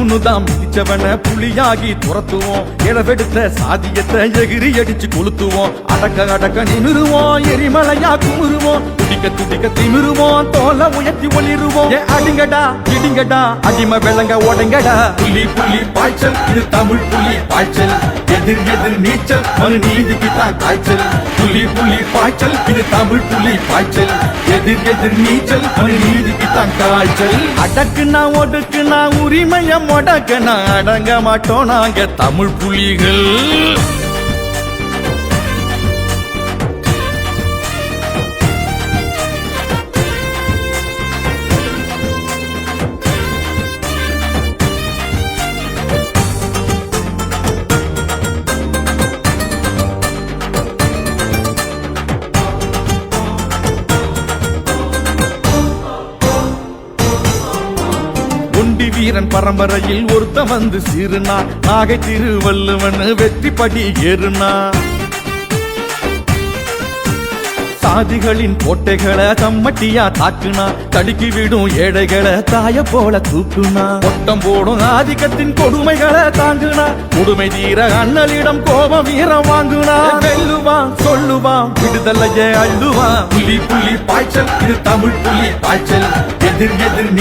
துணுதான் மிதிச்சவன புலியாகி துரத்துவோம். இளவெடுத்த சாதியத்தை எகிரி அடிச்சு கொளுத்துவோம். அடக்க அடக்க நிமிருவோம், எரிமலையா குமுறுவோம். துடிக்க துடிக்க திமிருவோம், தோலை உயர்த்தி ஒளிருவோம். அடிங்கடா இடிங்கடா அடிமை விளங்க ஓடுங்கடா. புலி புலி பாய்ச்சல், இது தமிழ் புலி பாய்ச்சல். எதிர் எதிர் நீச்சல், மனு நீதிக்கு தான் காய்ச்சல். புலி புலி பாய்ச்சல், இது தமிழ் புலி பாய்ச்சல். எதிர் எதிர் நீச்சல், மனு நீதிக்கு தான் காய்ச்சல். அடக்குனா ஒடுக்குனா உரிமைய முடக்குனா அடங்க மாட்டோம் நாங்க தமிழ் புலிகள். ஒண்டி வீரன் பரம்பரையில் ஒருத்த வந்து சீருனா. நாகை திருவள்ளுவன் வெற்றிப்படி ஏறுனா. சாதிகளின் கோட்டைகளை தம்மட்டியா தாக்குனா. தடுக்கி விடும் ஏழைகளை தாய போல தூக்குனா. ஒட்டம் போடும் ஆதிக்கத்தின் கொடுமைகளை தாங்குனா. கொடுமை தீர அண்ணலிடம் கோபம் வீரம் வாங்குனா. வெல்லுவான் சொல்லுவான் விடுதலையே அள்ளுவான். புலி புலி பாய்ச்சல், இது தமிழ் புலி பாய்ச்சல். எதிர் எதிர்